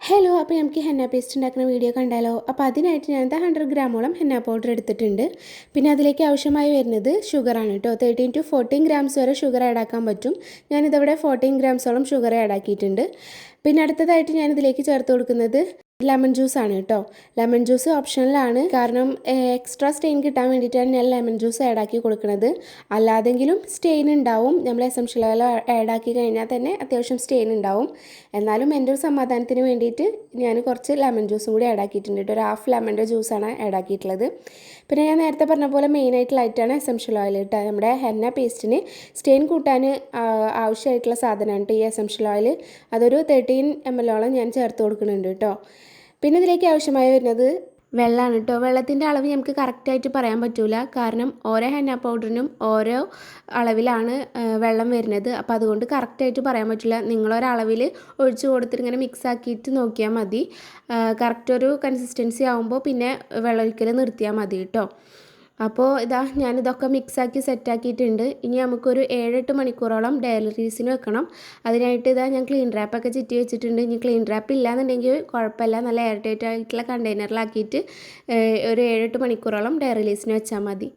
Hello, അപ്പോൾ നമുക്ക് henna paste ഉണ്ടാക്കുന്ന വീഡിയോ കണ്ടാലോ? അപ്പോൾ അതിനായിട്ട് ഞാൻ 100 ഗ്രാമോളം ഹെന്ന പൗഡർ എടുത്തിട്ടുണ്ട്. പിന്നെ അതിലേക്ക് ആവശ്യമായി വരുന്നത് ഷുഗറാണ് കേട്ടോ. 13 to 14 ഗ്രാംസ് വരെ ഷുഗർ ആഡ് ആക്കാൻ പറ്റും. ഞാനിതവിടെ 14 ഗ്രാംസോളം ഷുഗർ ആഡ് ആക്കിയിട്ടുണ്ട്. പിന്നെ അടുത്തതായിട്ട് ഞാനിതിലേക്ക് ചേർത്ത് കൊടുക്കുന്നത് ലെമൺ ജ്യൂസ് ആണ് കേട്ടോ. ലെമൺ ജ്യൂസ് ഓപ്ഷണലാണ്, കാരണം എക്സ്ട്രാ സ്റ്റെയിൻ കിട്ടാൻ വേണ്ടിയിട്ടാണ് ഞാൻ ലെമൺ ജ്യൂസ് ആഡ് ആക്കി കൊടുക്കുന്നത്. അല്ലാതെങ്കിലും സ്റ്റെയിൻ ഉണ്ടാവും, നമ്മൾ എസൻഷ്യൽ ഓയിൽ ആഡ് ആക്കി കഴിഞ്ഞാൽ തന്നെ അത്യാവശ്യം സ്റ്റെയിൻ ഉണ്ടാവും. എന്നാലും എൻ്റെ ഒരു സമാധാനത്തിന് വേണ്ടിയിട്ട് ഞാൻ കുറച്ച് ലെമൺ ജ്യൂസും കൂടി ആഡ് ആക്കിയിട്ടുണ്ട് കേട്ടോ. ഒരു ഹാഫ് ലെമണിൻ്റെ ജ്യൂസാണ് ആഡ് ആക്കിയിട്ടുള്ളത്. പിന്നെ ഞാൻ നേരത്തെ പറഞ്ഞ പോലെ മെയിനായിട്ടുള്ളതായിട്ടാണ് എസൻഷ്യൽ ഓയിൽ കേട്ടോ. നമ്മുടെ ഹെന്ന പേസ്റ്റിന് സ്റ്റെയിൻ കൂട്ടാൻ ആവശ്യമായിട്ടുള്ള സാധനമാണ് കേട്ടോ ഈ എസൻഷ്യൽ ഓയിൽ. അതൊരു 13 ml ഞാൻ ചേർത്ത് കൊടുക്കുന്നുണ്ട് കേട്ടോ. പിന്നെ ഇതിലേക്ക് ആവശ്യമായി വരുന്നത് വെള്ളമാണ് കേട്ടോ. വെള്ളത്തിൻ്റെ അളവ് നമുക്ക് കറക്റ്റായിട്ട് പറയാൻ പറ്റില്ല, കാരണം ഓരോ ഹെന്ന പൗഡറിനും ഓരോ അളവിലാണ് വെള്ളം വരുന്നത്. അപ്പോൾ അതുകൊണ്ട് കറക്റ്റായിട്ട് പറയാൻ പറ്റില്ല. നിങ്ങളൊരളവിൽ ഒഴിച്ച് കൊടുത്തിട്ട് ഇങ്ങനെ മിക്സ് ആക്കിയിട്ട് നോക്കിയാൽ മതി. കറക്റ്റ് ഒരു കൺസിസ്റ്റൻസി ആകുമ്പോൾ പിന്നെ വെള്ളം ഒഴിക്കൽ നിർത്തിയാൽ മതി കേട്ടോ. അപ്പോൾ ഞാനിതൊക്കെ മിക്സാക്കി സെറ്റാക്കിയിട്ടുണ്ട്. ഇനി നമുക്കൊരു 7-8 മണിക്കൂറോളം ഡയലറീസിന് വെക്കണം. അതിനായിട്ട് ഞാൻ ക്ലീൻ റാപ്പൊക്കെ ചുറ്റി വെച്ചിട്ടുണ്ട്. ഇനി ക്ലീൻ റാപ്പ് ഇല്ലാന്നുണ്ടെങ്കിൽ കുഴപ്പമില്ല, നല്ല എയർ ടൈറ്റ് ആയിട്ടുള്ള കണ്ടെയ്നറിലാക്കിയിട്ട് ഒരു 7-8 മണിക്കൂറോളം ഡയലറീസിന് വെച്ചാൽ മതി.